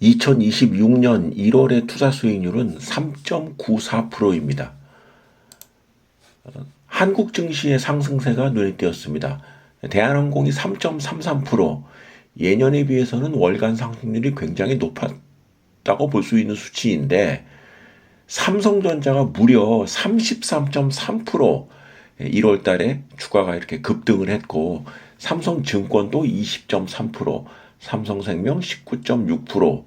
2026년 1월의 투자 수익률은 3.94%입니다. 한국 증시의 상승세가 눈에 띄었습니다. 대한항공이 3.33%, 예년에 비해서는 월간 상승률이 굉장히 높았다고 볼 수 있는 수치인데, 삼성전자가 무려 33.3% 1월 달에 주가가 이렇게 급등을 했고, 삼성증권도 20.3%, 삼성생명 19.6%,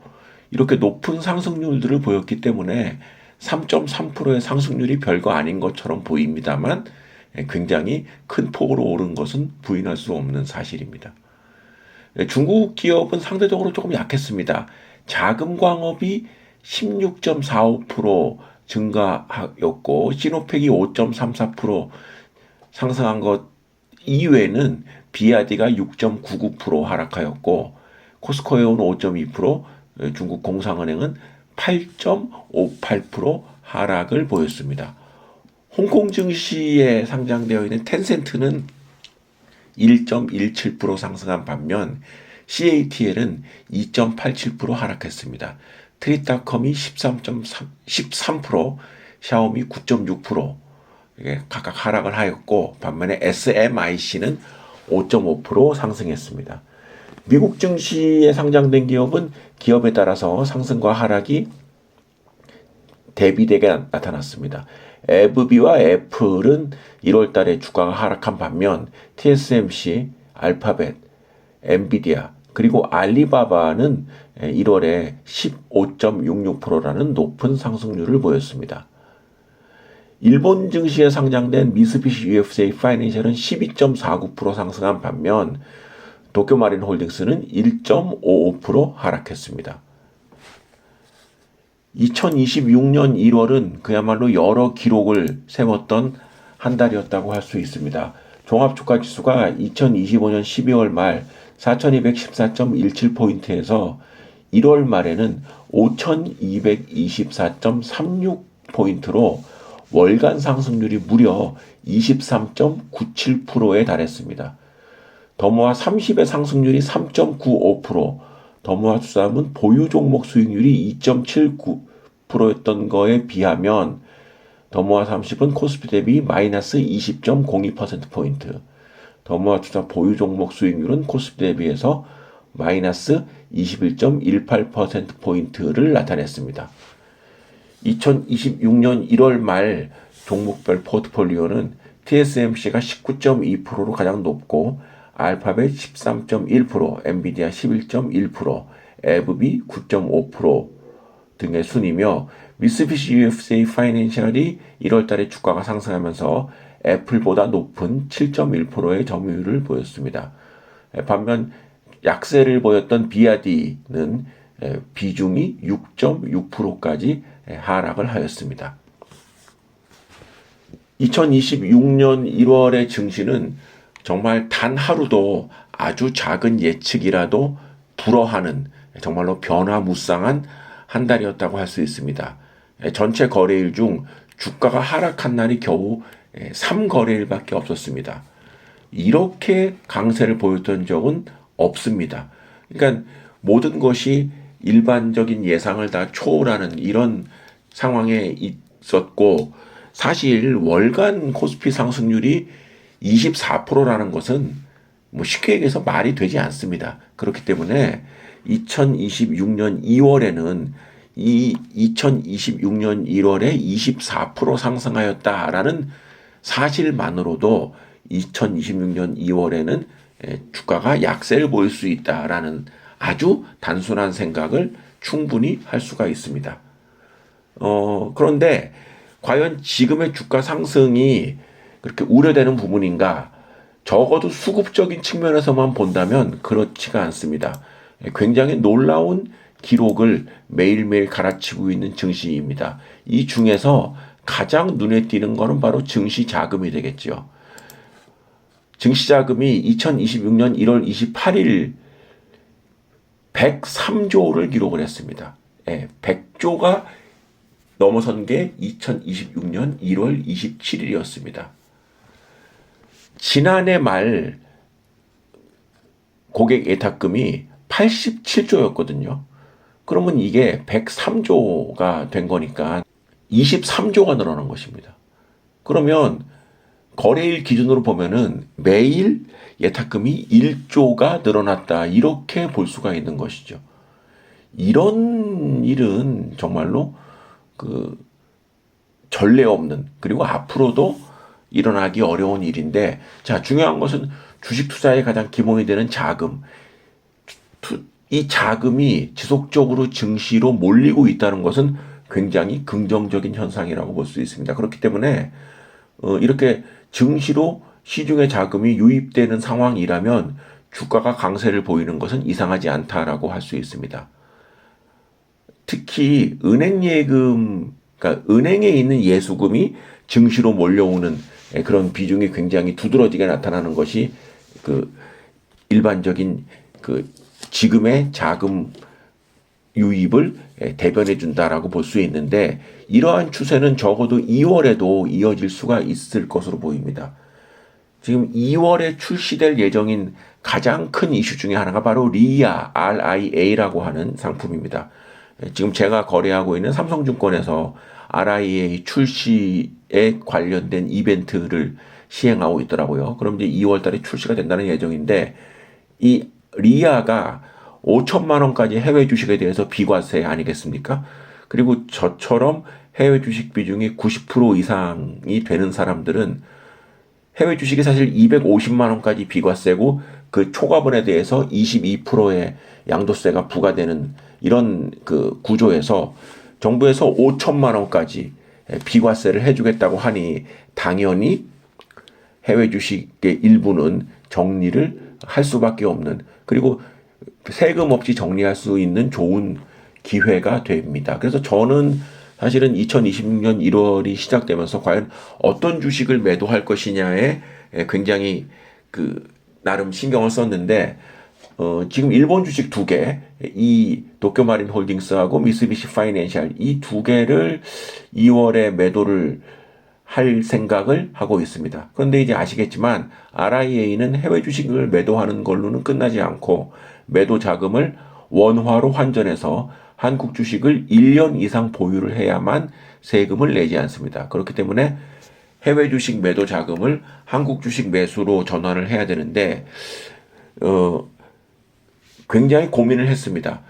이렇게 높은 상승률들을 보였기 때문에 3.3%의 상승률이 별거 아닌 것처럼 보입니다만 굉장히 큰 폭으로 오른 것은 부인할 수 없는 사실입니다. 중국 기업은 상대적으로 조금 약했습니다. 자금 광업이 16.45% 증가하였고, 시노팩이 5.34% 상승한 것 이외에는 비아디가 6.99% 하락하였고, 코스코에온 5.2%, 중국 공상은행은 8.58% 하락을 보였습니다. 홍콩 증시에 상장되어 있는 텐센트는 1.17% 상승한 반면 CATL은 2.87% 하락했습니다. 트윗닷컴이 13%, 샤오미 9.6% 각각 하락을 하였고, 반면에 SMIC는 5.5% 상승했습니다. 미국 증시에 상장된 기업은 기업에 따라서 상승과 하락이 대비되게 나타났습니다. 에브비와 애플은 1월 달에 주가가 하락한 반면 TSMC, 알파벳, 엔비디아, 그리고 알리바바는 1월에 15.66%라는 높은 상승률을 보였습니다. 일본 증시에 상장된 미쓰비시 UFJ 파이낸셜은 12.49% 상승한 반면 도쿄마린 홀딩스는 1.55% 하락했습니다. 2026년 1월은 그야말로 여러 기록을 세웠던 한 달이었다고 할 수 있습니다. 종합주가지수가 2025년 12월 말 4214.17포인트에서 1월 말에는 5224.36포인트로 월간 상승률이 무려 23.97%에 달했습니다. 더모아 30의 상승률이 3.95%, 더모아 수삼은 보유 종목 수익률이 2.79%였던 거에 비하면 더모아 30은 코스피 대비 마이너스 20.02%포인트, 더모아 투자 보유 종목 수익률은 코스피 대비해서 마이너스 21.18%포인트를 나타냈습니다. 2026년 1월 말 종목별 포트폴리오는 TSMC가 19.2%로 가장 높고, 알파벳 13.1%, 엔비디아 11.1%, 에브비 9.5% 등의 순이며, 미쓰비시 UFJ 파이낸셜이 1월 달에 주가가 상승하면서 애플보다 높은 7.1%의 점유율을 보였습니다. 반면 약세를 보였던 비아디는 비중이 6.6%까지 하락을 하였습니다. 2026년 1월의 증시는 정말 단 하루도 아주 작은 예측이라도 불허하는 정말로 변화무쌍한 한 달이었다고 할 수 있습니다. 전체 거래일 중 주가가 하락한 날이 겨우 3거래일밖에 없었습니다. 이렇게 강세를 보였던 적은 없습니다. 그러니까 모든 것이 일반적인 예상을 다 초월하는 이런 상황에 있었고, 사실 월간 코스피 상승률이 24%라는 것은 뭐 쉽게 얘기해서 말이 되지 않습니다. 그렇기 때문에 2026년 2월에는 이 2026년 1월에 24% 상승하였다라는 사실만으로도 2026년 2월에는 주가가 약세를 보일 수 있다라는 아주 단순한 생각을 충분히 할 수가 있습니다. 그런데 과연 지금의 주가 상승이 그렇게 우려되는 부분인가? 적어도 수급적인 측면에서만 본다면 그렇지가 않습니다. 굉장히 놀라운 기록을 매일매일 갈아치고 있는 증시입니다. 이 중에서 가장 눈에 띄는 것은 바로 증시 자금이 되겠죠. 증시 자금이 2026년 1월 28일 103조를 기록을 했습니다. 100조가 넘어선 게 2026년 1월 27일이었습니다. 지난해 말 고객 예탁금이 87조였거든요. 그러면 이게 103조가 된 거니까 23조가 늘어난 것입니다. 그러면 거래일 기준으로 보면은 매일 예탁금이 1조가 늘어났다. 이렇게 볼 수가 있는 것이죠. 이런 일은 정말로 그 전례 없는, 그리고 앞으로도 일어나기 어려운 일인데, 자, 중요한 것은 주식 투자의 가장 기본이 되는 자금. 이 자금이 지속적으로 증시로 몰리고 있다는 것은 굉장히 긍정적인 현상이라고 볼 수 있습니다. 그렇기 때문에 이렇게 증시로 시중에 자금이 유입되는 상황이라면 주가가 강세를 보이는 것은 이상하지 않다라고 할 수 있습니다. 특히 은행 예금, 그러니까 은행에 있는 예수금이 증시로 몰려오는 그런 비중이 굉장히 두드러지게 나타나는 것이 그 일반적인 그 지금의 자금 유입을 대변해 준다라고 볼 수 있는데, 이러한 추세는 적어도 2월에도 이어질 수가 있을 것으로 보입니다. 지금 2월에 출시될 예정인 가장 큰 이슈 중에 하나가 바로 리아, RIA라고 하는 상품입니다. 지금 제가 거래하고 있는 삼성증권에서 RIA 출시에 관련된 이벤트를 시행하고 있더라고요. 그럼 이제 2월 달에 출시가 된다는 예정인데, 이 리아가 5천만 원까지 해외 주식에 대해서 비과세 아니겠습니까? 그리고 저처럼 해외 주식 비중이 90% 이상이 되는 사람들은 해외 주식이 사실 250만 원까지 비과세고 그 초과분에 대해서 22%의 양도세가 부과되는 이런 그 구조에서 정부에서 5천만 원까지 비과세를 해주겠다고 하니 당연히 해외 주식의 일부는 정리를 할 수밖에 없는, 그리고 세금 없이 정리할 수 있는 좋은 기회가 됩니다. 그래서 저는 사실은 2026년 1월이 시작되면서 과연 어떤 주식을 매도할 것이냐에 굉장히 그 나름 신경을 썼는데, 지금 일본 주식 두 개, 이 도쿄마린 홀딩스하고 미쓰비시 파이낸셜 이 두 개를 2월에 매도를 할 생각을 하고 있습니다. 그런데 이제 아시겠지만 RIA는 해외 주식을 매도하는 걸로는 끝나지 않고 매도 자금을 원화로 환전해서 한국 주식을 1년 이상 보유를 해야만 세금을 내지 않습니다. 그렇기 때문에 해외 주식 매도 자금을 한국 주식 매수로 전환을 해야 되는데 굉장히 고민을 했습니다.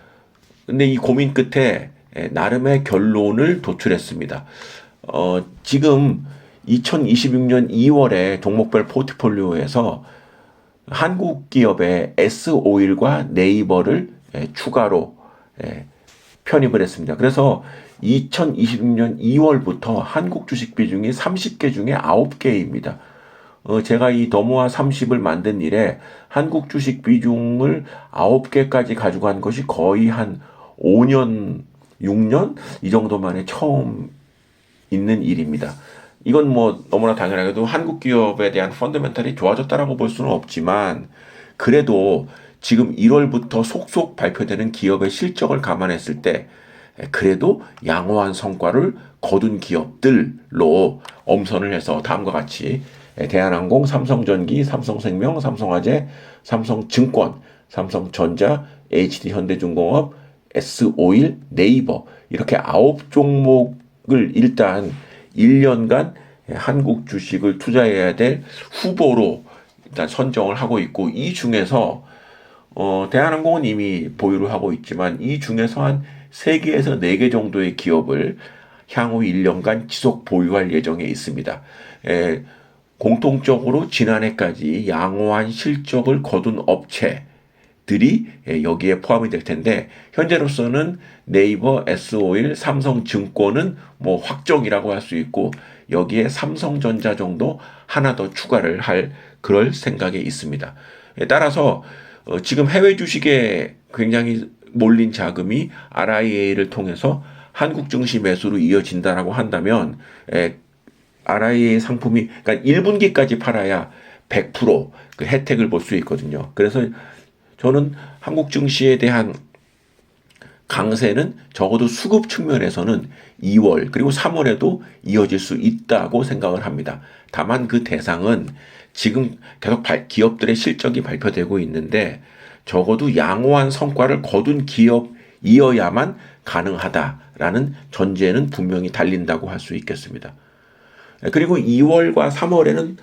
근데 이 고민 끝에 나름의 결론을 도출했습니다. 지금 2026년 2월에 종목별 포트폴리오에서 한국 기업의 S오일과 네이버를 추가로 편입을 했습니다. 그래서 2026년 2월부터 한국 주식 비중이 30개 중에 9개입니다. 제가 이 더모아 30을 만든 이래 한국 주식 비중을 9개까지 가져간 것이 거의 한 5년, 6년 이 정도 만에 처음 있는 일입니다. 이건 뭐 너무나 당연하게도 한국 기업에 대한 펀더멘탈이 좋아졌다라고 볼 수는 없지만, 그래도 지금 1월부터 속속 발표되는 기업의 실적을 감안했을 때 그래도 양호한 성과를 거둔 기업들로 엄선을 해서 다음과 같이 대한항공, 삼성전기, 삼성생명, 삼성화재, 삼성증권, 삼성전자, HD현대중공업, S오일, 네이버 이렇게 9종목을 일단 1년간 한국 주식을 투자해야 될 후보로 일단 선정을 하고 있고, 이 중에서 대한항공은 이미 보유를 하고 있지만 이 중에서 한 3개에서 4개 정도의 기업을 향후 1년간 지속 보유할 예정에 있습니다. 공통적으로 지난해까지 양호한 실적을 거둔 업체들이 여기에 포함이 될 텐데, 현재로서는 네이버, S오일, 삼성증권은 뭐 확정이라고 할 수 있고, 여기에 삼성전자 정도 하나 더 추가를 할 그럴 생각에 있습니다. 따라서 지금 해외 주식에 굉장히 몰린 자금이 RIA를 통해서 한국 증시 매수로 이어진다라고 한다면 RIA 상품이 그러니까 1분기까지 팔아야 100%그 혜택을 볼 수 있거든요. 그래서 저는 한국 증시에 대한 강세는 적어도 수급 측면에서는 2월 그리고 3월에도 이어질 수 있다고 생각을 합니다. 다만 그 대상은 지금 계속 기업들의 실적이 발표되고 있는데 적어도 양호한 성과를 거둔 기업 이어야만 가능하다라는 전제는 분명히 달린다고 할 수 있겠습니다. 그리고 2월과 3월에는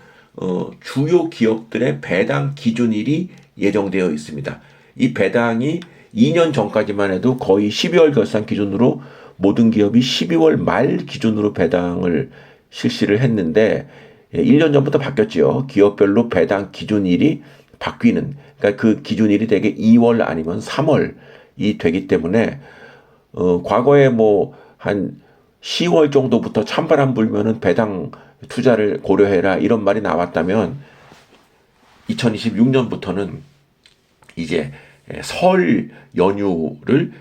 주요 기업들의 배당 기준일이 예정되어 있습니다. 이 배당이 2년 전까지만 해도 거의 12월 결산 기준으로 모든 기업이 12월 말 기준으로 배당을 실시를 했는데 1년 전부터 바뀌었지요. 기업별로 배당 기준일이 바뀌는, 그러니까 그 기준일이 대개 2월 아니면 3월이 되기 때문에 과거에 뭐 한 10월 정도부터 찬바람 불면은 배당 투자를 고려해라 이런 말이 나왔다면 2026년부터는 이제 설 연휴를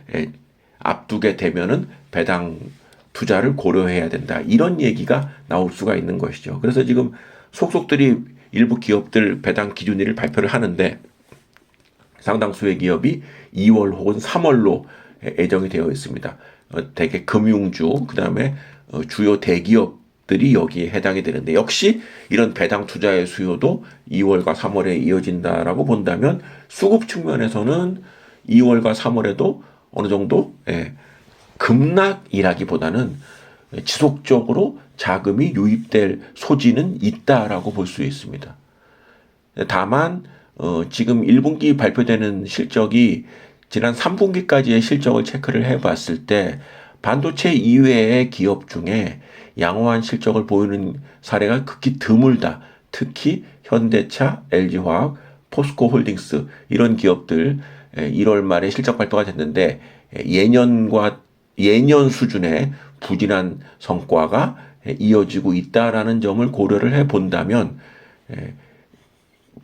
앞두게 되면은 배당 투자를 고려해야 된다. 이런 얘기가 나올 수가 있는 것이죠. 그래서 지금 속속들이 일부 기업들 배당 기준일을 발표를 하는데 상당수의 기업이 2월 혹은 3월로 예정이 되어 있습니다. 대개 금융주, 그 다음에 주요 대기업들이 여기에 해당이 되는데 역시 이런 배당 투자의 수요도 2월과 3월에 이어진다라고 본다면 수급 측면에서는 2월과 3월에도 어느 정도 급락이라기보다는 지속적으로 자금이 유입될 소지는 있다라고 볼 수 있습니다. 다만 지금 1분기 발표되는 실적이 지난 3분기까지의 실적을 체크를 해봤을 때 반도체 이외의 기업 중에 양호한 실적을 보이는 사례가 극히 드물다. 특히 현대차, LG화학, 포스코홀딩스 이런 기업들 1월 말에 실적 발표가 됐는데 예년 수준의 부진한 성과가 이어지고 있다라는 점을 고려를 해 본다면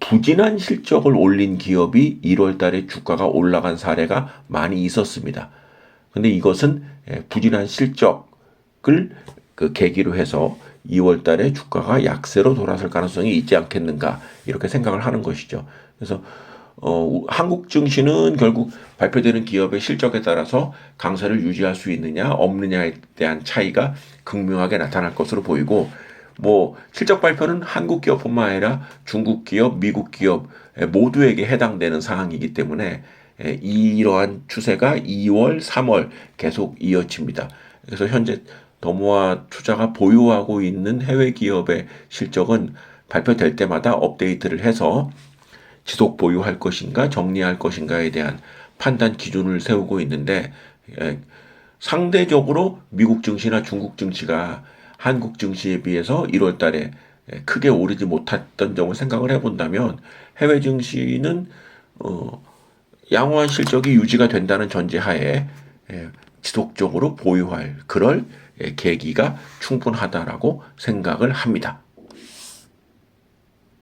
부진한 실적을 올린 기업이 1월 달에 주가가 올라간 사례가 많이 있었습니다. 근데 이것은 부진한 실적을 계기로 해서 2월 달에 주가가 약세로 돌아설 가능성이 있지 않겠는가 이렇게 생각을 하는 것이죠. 그래서 한국 증시는 결국 발표되는 기업의 실적에 따라서 강세를 유지할 수 있느냐 없느냐에 대한 차이가 극명하게 나타날 것으로 보이고 뭐 실적 발표는 한국 기업뿐만 아니라 중국 기업, 미국 기업 모두에게 해당되는 상황이기 때문에 이러한 추세가 2월, 3월 계속 이어집니다. 그래서 현재 더모아 투자가 보유하고 있는 해외 기업의 실적은 발표될 때마다 업데이트를 해서 지속 보유할 것인가 정리할 것인가에 대한 판단 기준을 세우고 있는데 상대적으로 미국 증시나 중국 증시가 한국 증시에 비해서 1월 달에 크게 오르지 못했던 점을 생각을 해본다면 해외 증시는 양호한 실적이 유지가 된다는 전제하에 지속적으로 보유할 그럴 계기가 충분하다라고 생각을 합니다.